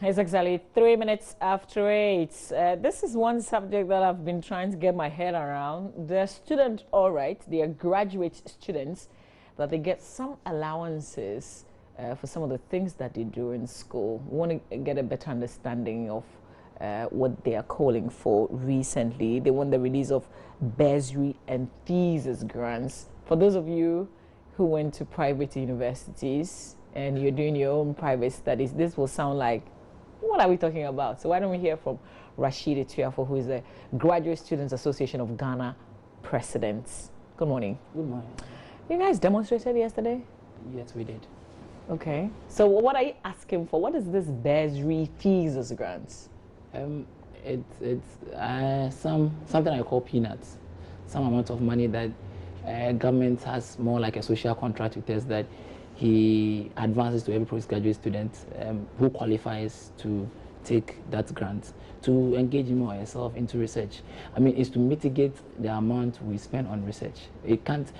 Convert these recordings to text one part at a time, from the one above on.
It's exactly 3 minutes after 8. This is one subject that I've been trying to get my head around. They're students, all right, they are graduate students, but they get some allowances for some of the things that they do in school. We want to get a better understanding of what they are calling for recently. They want the release of bursary and thesis grants. For those of you who went to private universities and you're doing your own private studies, this will sound like, what are we talking about? So why don't we hear from Rashid Etuafo, who is the Graduate Students Association of Ghana president. Good morning. Good morning. You guys demonstrated yesterday? Yes, we did. Okay. So what are you asking for? What is this bursary thesis grants? It's something I call peanuts. Some amount of money that government has more like a social contract with us that he advances to every postgraduate student who qualifies to take that grant to engage him or herself into research. I mean, it's to mitigate the amount we spend on research. It can't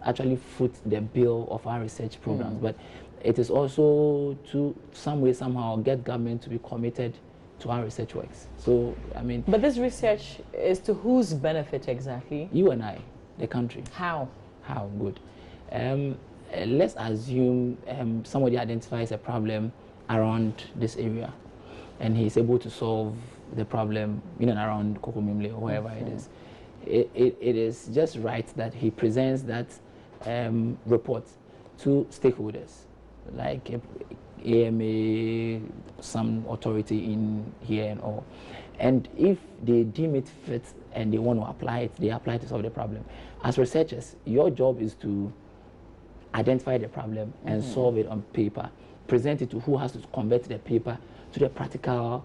actually foot the bill of our research programs, but it is also to some way somehow get government to be committed to our research works. So I mean, but this research is to whose benefit exactly? You and I, the country. How? How? Good. Let's assume somebody identifies a problem around this area and he's able to solve the problem in and around Kokomimle or wherever it is. It is just right that he presents that report to stakeholders like AMA, some authority in here and all. And if they deem it fit and they want to apply it, they apply it to solve the problem. As researchers, your job is to identify the problem and solve it on paper, present it to who has to convert the paper to the practical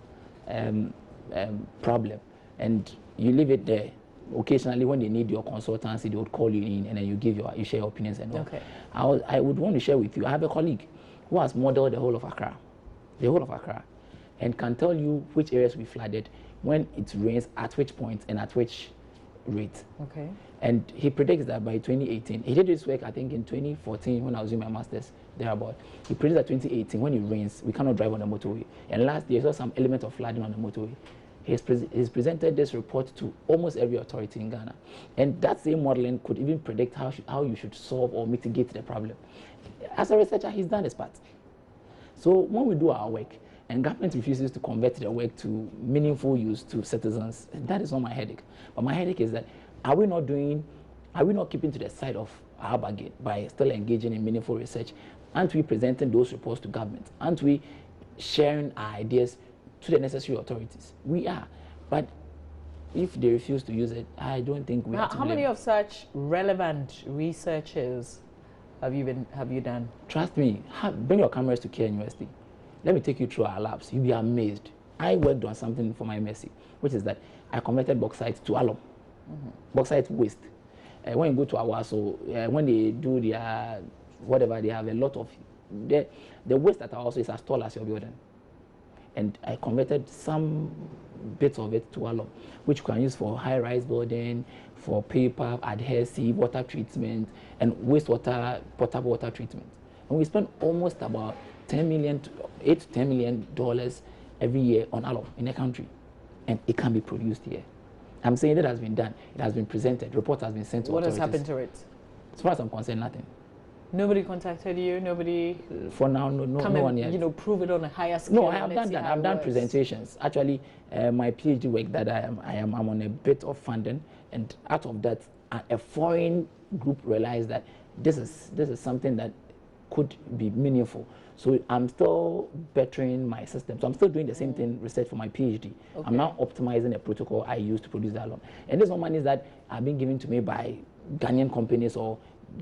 problem, and you leave it there. Occasionally, when they need your consultancy, they would call you in, and then you share your opinions and all. Okay. I would want to share with you. I have a colleague who has modeled the whole of Accra, and can tell you which areas we flooded, when it rains, at which point, and at which rate. Okay. And he predicts that by 2018, he did this work I think in 2014 when I was doing my master's thereabout. He predicts that 2018, when it rains, we cannot drive on the motorway. And last year, saw some element of flooding on the motorway. He's presented this report to almost every authority in Ghana. And that same modeling could even predict how you should solve or mitigate the problem. As a researcher, he's done his part. So when we do our work, and government refuses to convert the work to meaningful use to citizens, that is not my headache. But my headache is that are we not keeping to the side of our bargain by still engaging in meaningful research? Aren't we presenting those reports to government? Aren't we sharing our ideas to the necessary authorities? We are. But if they refuse to use it, I don't think we have to. How many of such relevant researches have you done? Trust me, bring your cameras to Care University. Let me take you through our labs. You'll be amazed. I worked on something for my MSc, which is that I converted bauxite to alum. Bauxite waste. When you go to Awaso, when they do their whatever, they have a lot of the waste at Awaso is as tall as your building. And I converted some bits of it to alum, which you can use for high-rise building, for paper, adhesive, water treatment, and wastewater, potable water treatment. And we spend almost about $8 to $10 million every year on alum in the country, and it can be produced here. I'm saying that has been done. It has been presented. Report has been sent to authorities. What has happened to it? As far as I'm concerned, nothing. Nobody contacted you. Nobody. For now, no one yet. Prove it on a higher scale. No, I have done that. I've done presentations. Actually, my PhD work that I'm on a bit of funding, and out of that, a foreign group realized that this is something that could be meaningful. So I'm still bettering my system. So I'm still doing the same thing, research for my PhD. Okay. I'm now optimizing the protocol I use to produce that alum. And these are monies that are being given to me by Ghanaian companies or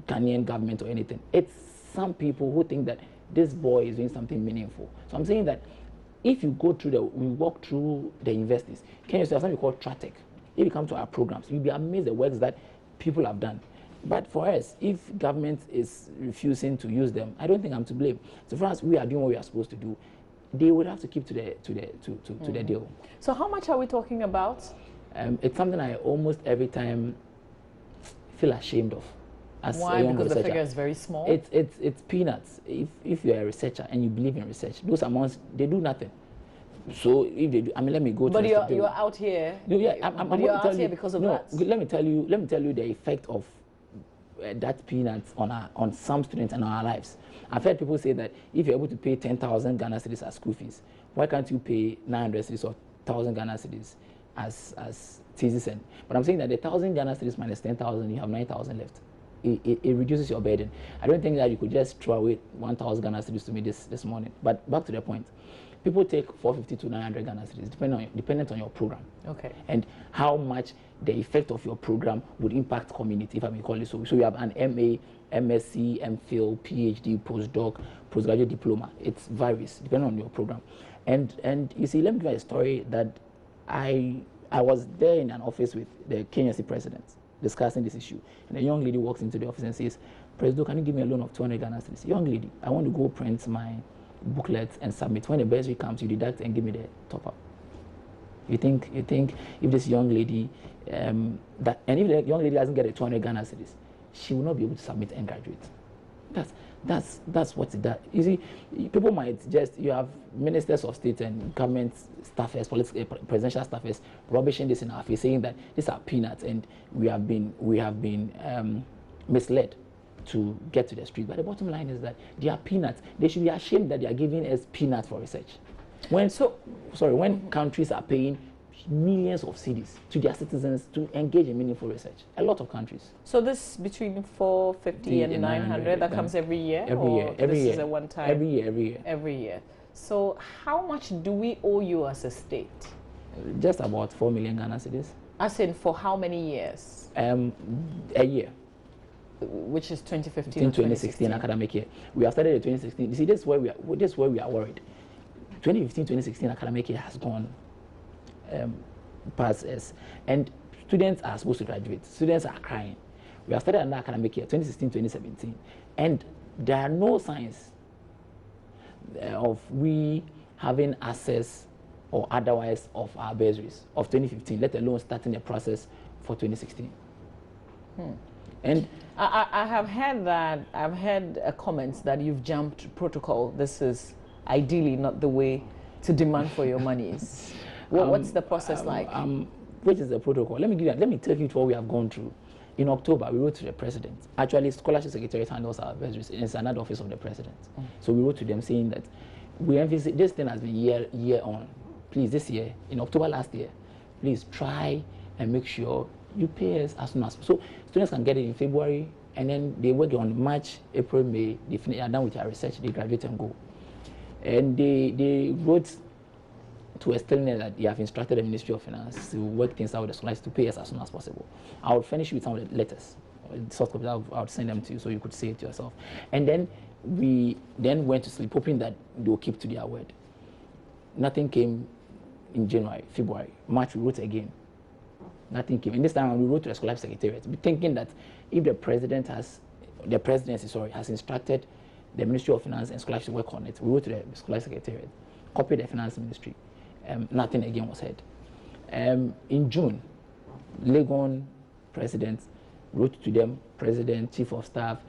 Ghanaian government or anything. It's some people who think that this boy is doing something meaningful. So I'm saying that if you go through we walk through the universities, can you see something called TRATEC? If you come to our programs, you'll be amazed at the works that people have done. But for us, if government is refusing to use them, I don't think I'm to blame. So for us, we are doing what we are supposed to do. They would have to keep to the deal. So how much are we talking about? It's something I almost every time feel ashamed of. As why? Because researcher. The figure is very small. It's peanuts. If you're a researcher and you believe in research, those amounts they do nothing. So if they do, I mean, let me go to. But you're out here. No, yeah, I'm but going you're to tell out you here because of no, that. Let me tell you the effect of that peanuts on some students and our lives. I've heard people say that if you're able to pay 10,000 Ghana cedis as school fees, why can't you pay 900 cedis or 1,000 Ghana cedis as thesis end? But I'm saying that the 1,000 Ghana cedis minus 10,000, you have 9,000 left. It reduces your burden. I don't think that you could just throw away 1,000 Ghana cedis to me this morning. But back to the point. People take 450 to 900 Ghana cedis, dependent on your program. Okay. And how much the effect of your program would impact community, if I may call it so. So you have an MA, MSc, MPhil, PhD, postdoc, postgraduate diploma. It varies depending on your program. And you see, let me give you a story that I was there in an office with the KNC president discussing this issue. And a young lady walks into the office and says, President, can you give me a loan of 200 Ghana cedis? Young lady, I want to go print my booklets and submit. When the bursary comes, you deduct and give me the top up. You think if this young lady and if the young lady doesn't get a 200 Ghana cedis, she will not be able to submit and graduate. That's what it does. You see, people might just, you have ministers of state and government staffers, presidential staffers rubbishing this in our face, saying that these are peanuts and we have been misled to get to the street. But the bottom line is that they are peanuts. They should be ashamed that they are giving us peanuts for research. When countries are paying millions of cedis to their citizens to engage in meaningful research, a lot of countries. So this between 450 and 900, that comes every year? Every year. Is a one time? Every year. So how much do we owe you as a state? Just about 4 million Ghana cedis. As in for how many years? A year. Which is 2015 or 2016 academic year. We have started the 2016. You see, this is where we are worried. 2015-2016 academic year has gone past us, and students are supposed to graduate. Students are crying. We have started another academic year, 2016-2017, and there are no signs of we having access or otherwise of our bursaries of 2015, let alone starting the process for 2016. And I have heard that, I've heard comments that you've jumped protocol. This is ideally not the way to demand for your monies. What's the process like? Which is the protocol? Let me take you to what we have gone through. In October, we wrote to the president. Actually, Scholarship Secretariat handles our bursaries. It's another office of the president. So we wrote to them saying that we emphasize this thing has been year on. Please, this year, in October last year, please try and make sure you pay us as soon as possible. So students can get it in February, and then they work on March, April, May. They are done with their research, they graduate and go. And they wrote to explain that they have instructed the Ministry of Finance to work things out with the scholars to pay us as soon as possible. I will furnish you with some of the letters. Soft copies, I would send them to you so you could see it yourself. And then we went to sleep, hoping that they will keep to their word. Nothing came in January, February, March. We wrote again. Nothing came. And this time we wrote to the Scholarship Secretariat, thinking that if the presidency has instructed the Ministry of Finance and Scholarship to work on it, we wrote to the Scholarship Secretariat, copied the Finance Ministry. Nothing again was said. In June, Legon president wrote to them, president, chief of staff,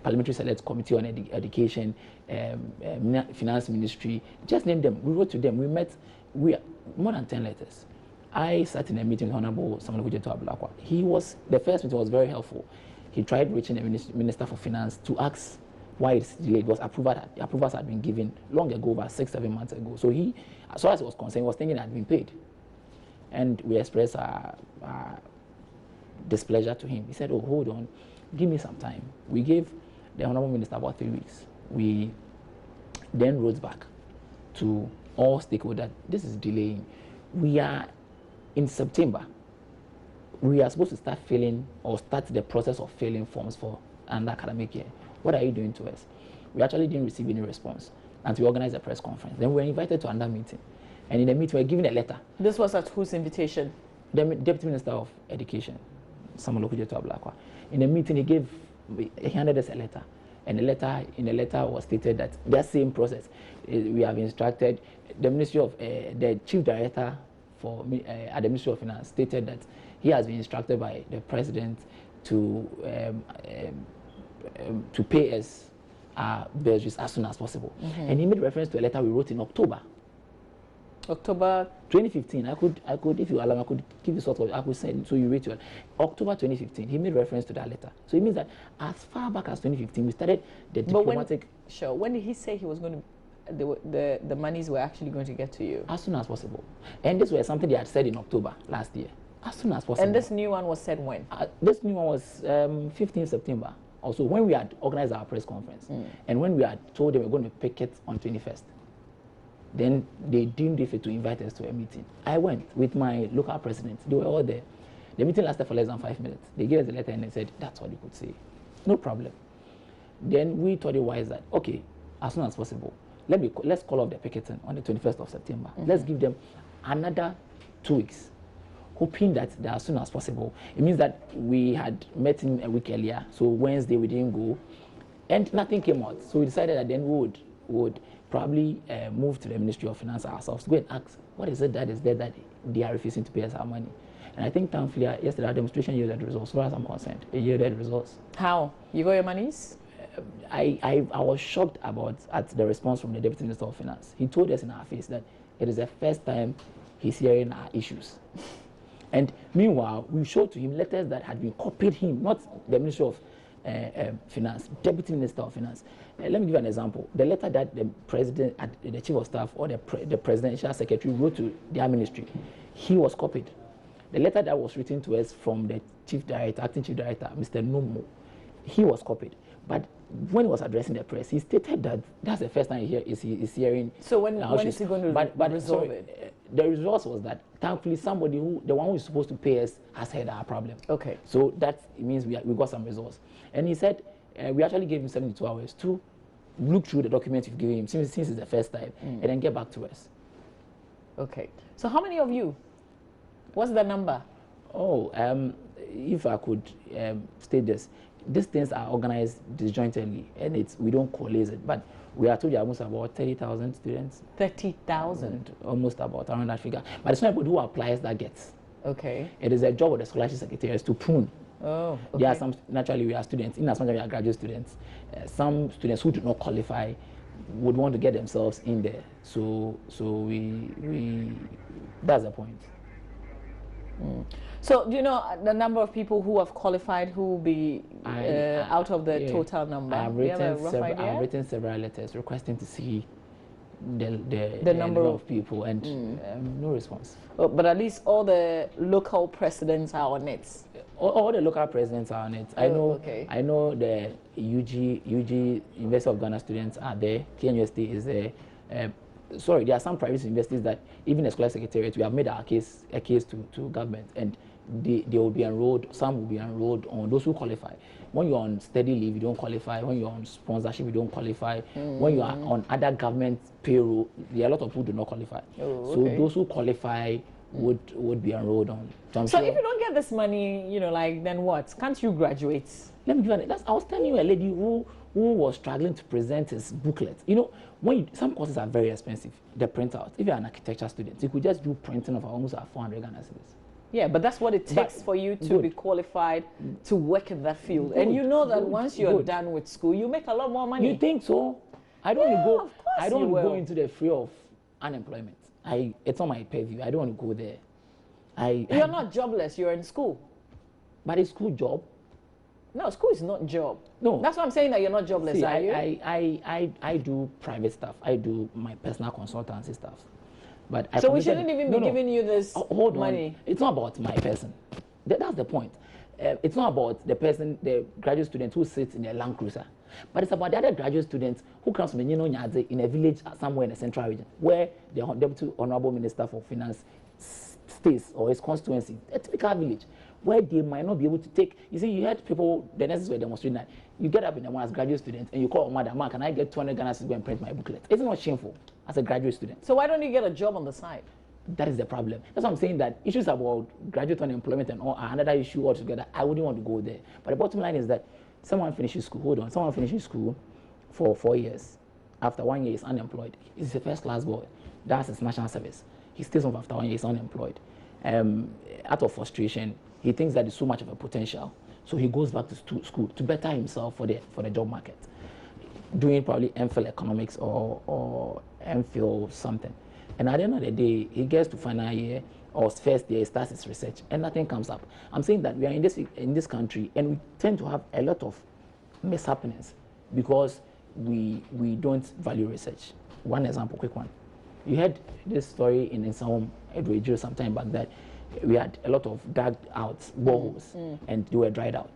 parliamentary select committee on education, finance ministry, just name them. We wrote to them. We met, more than 10 letters. I sat in a meeting with Honorable Samuel Kujeto Ablakwa. The first meeting was very helpful. He tried reaching the Minister for Finance to ask why it's delayed, because approvals had been given long ago, about 6-7 months ago. So he, as far as he was concerned, was thinking it had been paid. And we expressed our displeasure to him. He said, oh, hold on, give me some time. We gave the Honorable Minister about 3 weeks. We then wrote back to all stakeholders, this is delaying. We are in September. We are supposed to start the process of filling forms for another academic year. What are you doing to us? We actually didn't receive any response until we organized a press conference. Then we were invited to another meeting. And in the meeting, we were given a letter. This was at whose invitation? The Deputy Minister of Education, Samuel Kujeto Ablakwa. In the meeting, he handed us a letter. And in the letter was stated that that same process, we have instructed the Ministry of, the Chief Director at the Ministry of Finance stated that he has been instructed by the President to pay us our bursaries as soon as possible. And he made reference to a letter we wrote in October. October 2015. I could, if you allow, I could give you sort of, I could send, so you rate your October 2015. He made reference to that letter. So it means that as far back as 2015, we started the diplomatic. When did he say he was going to? The monies were actually going to get to you As soon as possible. And this was something they had said in October last year. As soon as possible. And this new one was said when? This new one was 15th September. Also, when we had organized our press conference, and when we had told them we're going to pick it on 21st, then they deemed it fit to invite us to a meeting. I went with my local presidents. They were all there. The meeting lasted for less than 5 minutes. They gave us the letter and they said, that's all you could say. No problem. Then we thought it wise that, okay, as soon as possible, let's call off the picketing on the 21st of September. Let's give them another 2 weeks, hoping that as soon as possible. It means that we had met him a week earlier, so Wednesday we didn't go, and nothing came out. So we decided that then we would probably move to the Ministry of Finance ourselves to go and ask, what is it that is there that they are refusing to pay us our money? And I think thankfully yesterday our demonstration yielded results, as far as I'm concerned. It yielded results. How? You got your monies? I was shocked at the response from the Deputy Minister of Finance. He told us in our face that it is the first time he's hearing our issues. And meanwhile, we showed to him letters that had been copied him, not the Ministry of Finance, Deputy Minister of Finance. Let me give you an example. The letter that the President, the Chief of Staff, or the Presidential Secretary wrote to their ministry, he was copied. The letter that was written to us from the Chief Director, Acting Chief Director, Mr. Nomo, he was copied. But when he was addressing the press, he stated that that's the first time he's hearing. So when is he going to resolve it? The result was that thankfully the one who is supposed to pay us, has heard our problem. Okay. So that means we got some results. And he said we actually gave him 72 hours to look through the documents you've given him since it's the first time, and then get back to us. Okay. So how many of you? What's the number? Oh, if I could state this. These things are organized disjointedly, and we don't coalesce it. But we are told almost about 30,000 students. 30,000? Almost about around that figure. But it's not everybody who applies that gets. Okay. It is a job of the scholarship secretaries to prune. Oh, okay. There are some, naturally we are students, in as much as we are graduate students. Some students who do not qualify would want to get themselves in there. So we that's the point. So do you know the number of people who have qualified who will be out of the total number? I've written several letters requesting to see the number of people, and no response. Oh, but at least all the local presidents are on it. All the local presidents are on it. I know the UG University of Ghana students are there. KNUST is there. Sorry, there are some private universities that even the scholar secretariat, we have made a case to government, and they will be enrolled. Some will be enrolled on those who qualify. When you're on study leave, you don't qualify. When you're on sponsorship, you don't qualify. When you are on other government payroll, there are a lot of people who do not qualify. So those who qualify would be enrolled on. So if you don't get this money, then what? Can't you graduate? Let me give you I was telling you a lady who was struggling to present his booklet. Some courses are very expensive, the printouts. If you're an architecture student, you could just do printing of almost 400 Ghana cedis. Yeah, but that's what it takes for you to be qualified to work in that field. And you know that once you're done with school, you make a lot more money. You think so? I don't want to go into the field of unemployment. It's not my purview. I don't want to go there. You're not jobless. You're in school. But it's school job. No, school is not job. No. That's why I'm saying that you're not jobless, See, are you? I do private stuff. I do my personal consultancy stuff. But so we shouldn't even be giving you this hold money. On. It's not about my person. That's the point. It's not about the person, the graduate student who sits in a Land Cruiser. But it's about the other graduate students who comes from Nyino Nyaze in a village somewhere in the central region, where the Deputy Honorable Minister for Finance stays, or his constituency, a typical village, where they might not be able to take. You see, you had people, the nurses were demonstrating that. You get up in the morning as graduate student and you call Madam, can I get 200 Ghana cedis to go and print my booklet? It's not shameful as a graduate student. So why don't you get a job on the side? That is the problem. That's why I'm saying that issues about graduate unemployment and all are another issue altogether. I wouldn't want to go there. But the bottom line is that someone finishes school for 4 years. After 1 year, he's unemployed. He's a first-class boy. That's his national service. He stays on after 1 year, he's unemployed. Out of frustration, he thinks that there's so much of a potential. So he goes back to school to better himself for the job market, doing probably MPhil economics or MPhil something. And at the end of the day, he gets to final year or first year, he starts his research, and nothing comes up. I'm saying that we are in this country, and we tend to have a lot of mishappenings because we don't value research. One example, quick one. You heard this story in some radio sometime back that we had a lot of dug out boreholes and they were dried out.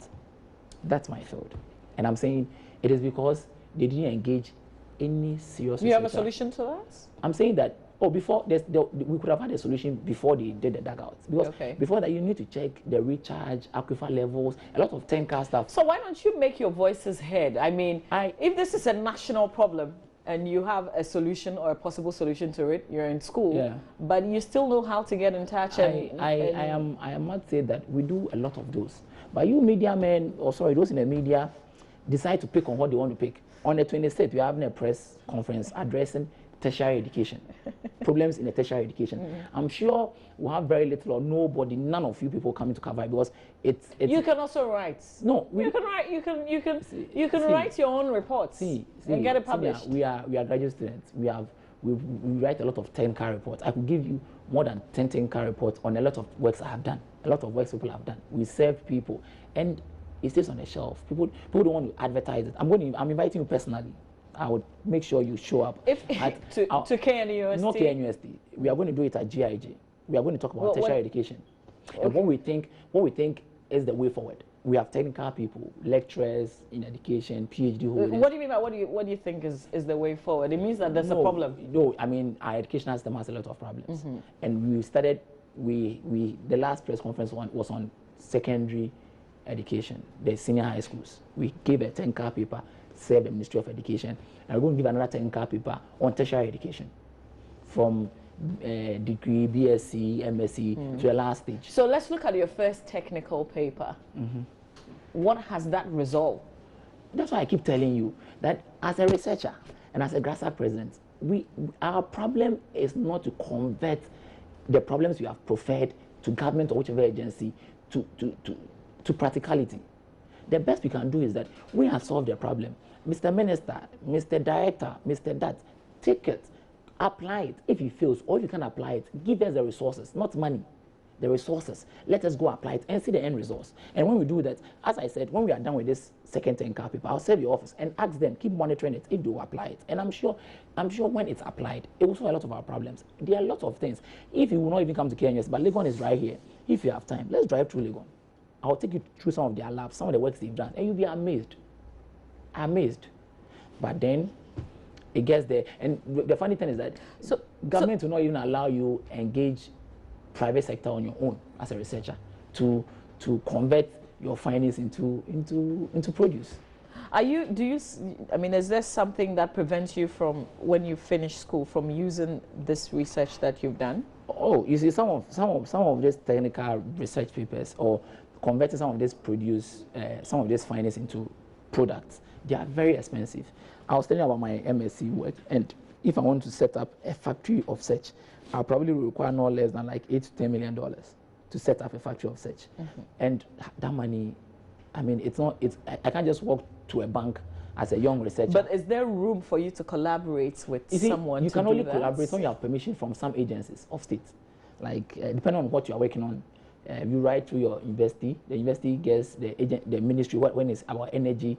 That's my field. And I'm saying it is because they didn't engage any serious Do you have a solution to that? I'm saying that, before we could have had a solution before they did the dugouts. Because before that, you need to check the recharge, aquifer levels, a lot of 10-car stuff. So why don't you make your voices heard? I mean, if this is a national problem, and you have a solution or a possible solution to it, you're in school, but you still know how to get in touch. I must say that we do a lot of those. But you media men, those in the media, decide to pick on what they want to pick. On the 26th, we're having a press conference addressing tertiary education, problems in the tertiary education. I'm sure we'll have very little or nobody, none of you people coming to cover it because it's you can also write. No, you can write. You can write your own reports and get it published. We are graduate students. We write a lot of 10-car reports. I could give you more than 10-car reports on a lot of works I have done. A lot of works people have done. We serve people, and it stays on the shelf. People don't want to advertise it. I'm inviting you personally. I would make sure you show up to KNUST. Not KNUST. We are going to do it at GIG. We are going to talk about tertiary education. And what we think is the way forward. We have technical people, lecturers in education, PhD holders. What do you mean by what do you think is the way forward? It means that there's a problem. No, I mean our educational system has a lot of problems. And we started the last press conference was on secondary education, the senior high schools. We gave a 10-car paper, served the Ministry of Education, and we're going to give another 10-car paper on tertiary education from degree, BSc, MSc to the last stage. So let's look at your first technical paper. What has that resolved? That's why I keep telling you that as a researcher and as a GRASAG president, our problem is not to convert the problems we have preferred to government or whichever agency to practicality. The best we can do is that we have solved the problem. Mr. Minister, Mr. Director, Mr. Dat, take it, apply it. If it fails or if you can apply it, give us the resources, not money, the resources. Let us go apply it and see the end results. And when we do that, as I said, when we are done with this second 10-car paper, I'll serve your office and ask them, keep monitoring it if they will apply it. And I'm sure when it's applied, it will solve a lot of our problems. There are a lot of things. If you will not even come to KNUS, but Legon is right here. If you have time, let's drive through Legon. I'll take you through some of their labs, some of the works they've done, and you'll be amazed. Amazed. But then it gets there. And the funny thing is that government will not even allow you engage private sector on your own as a researcher to convert your findings into produce. I mean, is there something that prevents you from, when you finish school, from using this research that you've done? Oh, you see, some of these technical research papers or converting some of these findings into products, they are very expensive. I was telling you about my MSc work, and if I want to set up a factory of such, I'll probably require no less than like $8 to $10 million to set up a factory of such. And that money, I mean, I can't just walk to a bank as a young researcher. But is there room for you to collaborate with someone? You can only collaborate when you have permission from some agencies of state. Like, depending on what you are working on, you write to your university, the university gets the ministry, when it's about energy,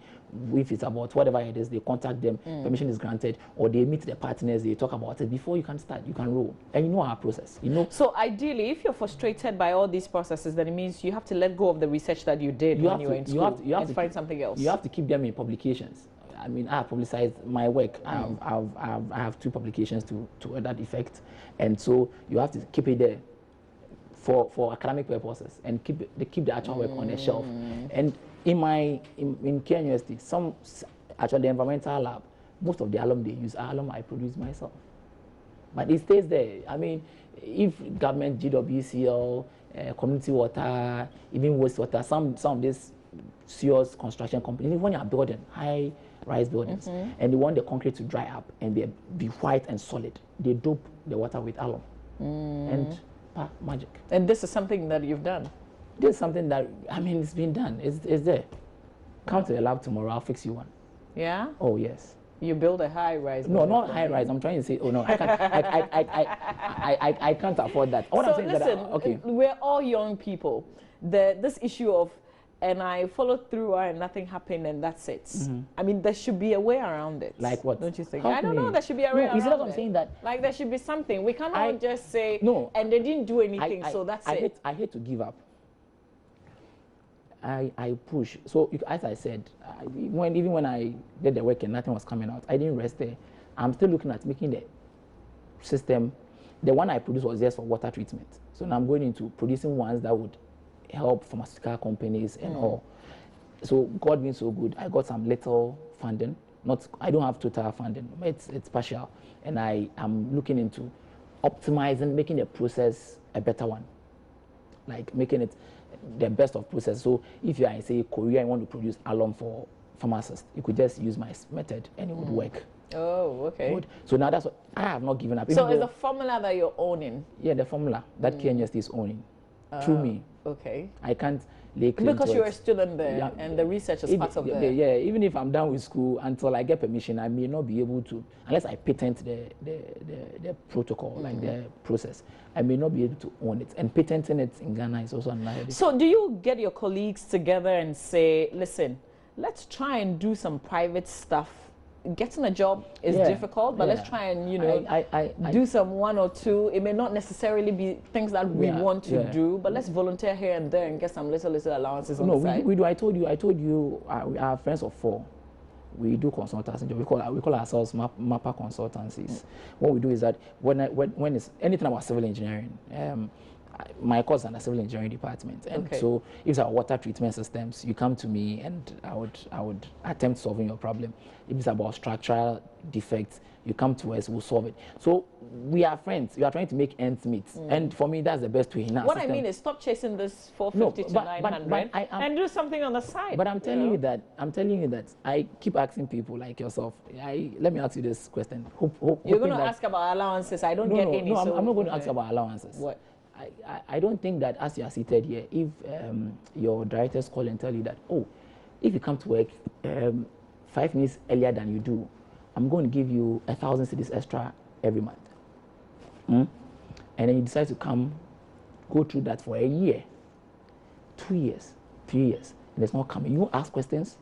if it's about whatever it is, they contact them, permission is granted, or they meet the partners, they talk about it. Before you can start, you can roll. And you know our process, you know. So ideally, if you're frustrated by all these processes, then it means you have to let go of the research that you did when you were in school and find something else. You have to keep them in publications. I mean, I have publicized my work. I have 2 publications to that effect. And so you have to keep it there for academic purposes and keep the actual work on the shelf. And in KNUST, actually the environmental lab, most of the alum they use are alum I produce myself. But it stays there. I mean, if government, GWCL, community water, even wastewater, some of these serious construction companies, when you are building high-rise buildings and they want the concrete to dry up and be white and solid, they dope the water with alum. And magic. And this is something that you've done? This is something that, I mean, it's been done. It's there. Come to the lab tomorrow, I'll fix you one. Yeah? Oh, yes. You build a high-rise. No, not high-rise. I'm trying to say, oh no, I can't. I can't afford that. What I'm saying listen, is that, okay, we're all young people. This issue of, and I followed through and nothing happened and that's it. I mean, there should be a way around it. Like what? Don't you think? Help I don't know. me. There should be a way No, around you see it. what I'm saying? That like there should be something. We cannot just say no, and they didn't do anything, so that's it. I hate to give up. I push. So as I said, even when I did the work and nothing was coming out, I didn't rest there. I'm still looking at making the system. The one I produced was just for water treatment. So now I'm going into producing ones that would help pharmaceutical companies and all. So God being so good, I got some little funding. I don't have total funding. It's partial, and I am looking into optimizing, making the process a better one, like making it the best of process. So if you are in, say, Korea and want to produce alum for pharmacists, you could just use my method and it would work. Oh, okay. Good. So now that's what I have not given up. So it's a formula that you're owning? Yeah, the formula that KNUST is owning through me. Okay. I can't lay claim because to you're it. a student there, and the research is part of that. Yeah, even if I'm done with school, until I get permission, I may not be able to, unless I patent the protocol, like the process, I may not be able to own it. And patenting it in Ghana is also another. So do you get your colleagues together and say, listen, let's try and do some private stuff? Getting a job is difficult, but let's try and, do some one or two. It may not necessarily be things that we want to do, but let's volunteer here and there and get some little allowances on the side. We do. I told you, we are friends of four. We do consultancy. We call ourselves MAPA consultancies. What we do is that when it's anything about civil engineering, my course is under civil engineering department, and so if it's our water treatment systems, you come to me and I would attempt solving your problem. If it's about structural defects, you come to us, we'll solve it. So we are friends. We are trying to make ends meet, and for me, that's the best way. What I mean is, stop chasing this 450 to 900 and do something on the side. But I'm telling you that I keep asking people like yourself. Let me ask you this question. You're going to ask about allowances. I don't get any. No, I'm not going to ask about allowances. What? I don't think that as you are seated here, if your directors call and tell you that, oh, if you come to work 5 minutes earlier than you do, I'm going to give you 1,000 cedis extra every month. And then you decide to go through that for a year, 2 years, 3 years, and it's not coming. You won't ask questions.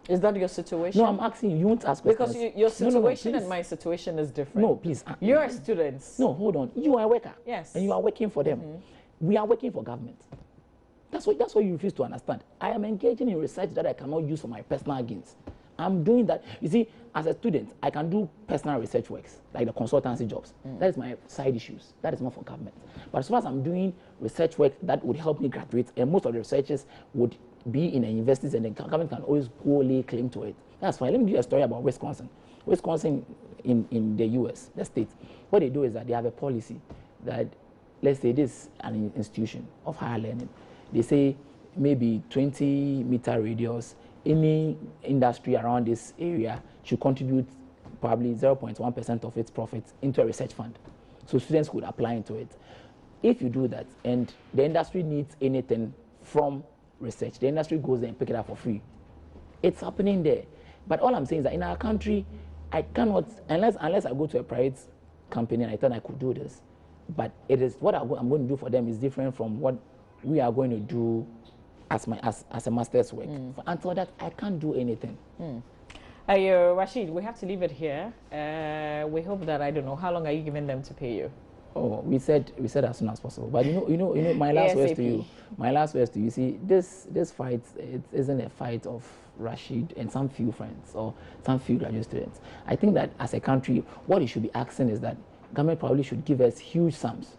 Is that your situation? No, I'm asking you. You won't ask questions. Because your situation and my situation is different. No, please. You're a student. No, hold on. You are a worker. Yes. And you are working for them. We are working for government. That's what you refuse to understand. I am engaging in research that I cannot use for my personal gains. I'm doing that. You see, as a student, I can do personal research works, like the consultancy jobs. That is my side issues. That is not for government. But as far as I'm doing research work that would help me graduate, and most of the researchers would be in the universities, and the government can always go lay claim to it. That's fine. Let me give you a story about Wisconsin. Wisconsin in the US, the state, what they do is that they have a policy that, let's say this is an institution of higher learning. They say maybe 20-meter radius, any industry around this area should contribute probably 0.1% of its profits into a research fund. So students could apply into it. If you do that, and the industry needs anything from research, the industry goes there and pick it up for free. It's happening there. But all I'm saying is that in our country, I cannot, unless I go to a private company and I thought I could do this. But it is what I'm going to do for them is different from what we are going to do as a master's work. Until that, I can't do anything. Rashid, we have to leave it here. We hope that, I don't know, how long are you giving them to pay you? Oh, we said as soon as possible. But you know, my last words to you. My last words to you. See, this fight, it isn't a fight of Rashid and some few friends or some few graduate students. I think that as a country, what it should be asking is that government probably should give us huge sums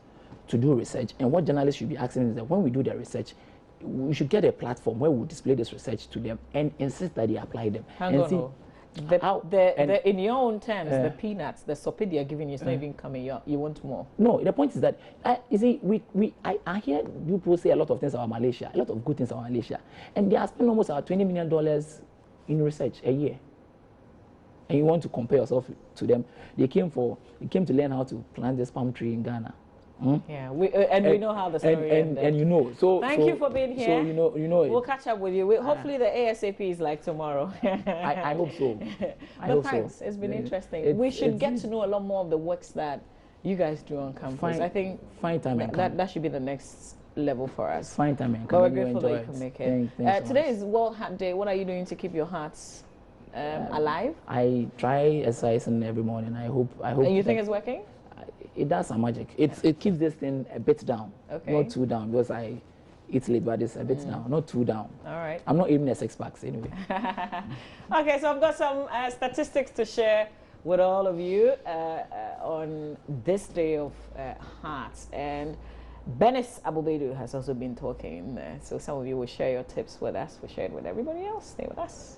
to do research. And what journalists should be asking is that when we do their research, we should get a platform where we display this research to them and insist that they apply them. Hang and on. see, in your own terms, the peanuts, the sopi they are giving you is not even coming. You want more. No, the point is that you see, I hear people say a lot of things about Malaysia, a lot of good things about Malaysia, and they are spending almost about $20 million in research a year. And you want to compare yourself to them? They came to learn how to plant this palm tree in Ghana. Yeah, we know how the story ended. And you know, so thank you for being here. So you know we'll catch up with you. Hopefully the ASAP is like tomorrow. I hope so. But thanks. So. It's been interesting. We should get to know a lot more of the works that you guys do on campus. I think find time that should be the next level for us. Find time and come. But we're grateful that you can make it. Thanks today is World Heart Day. What are you doing to keep your hearts alive? I try exercising every morning. I hope. And you think it's working? It does some magic. It keeps this thing a bit down, not too down, because I eat late, but it's a bit down, not too down. All right. I'm not aiming at 6 packs anyway. Okay, so I've got some statistics to share with all of you on this day of hearts. And Benis Abubedu has also been talking. So some of you will share your tips with us. We'll share it with everybody else. Stay with us.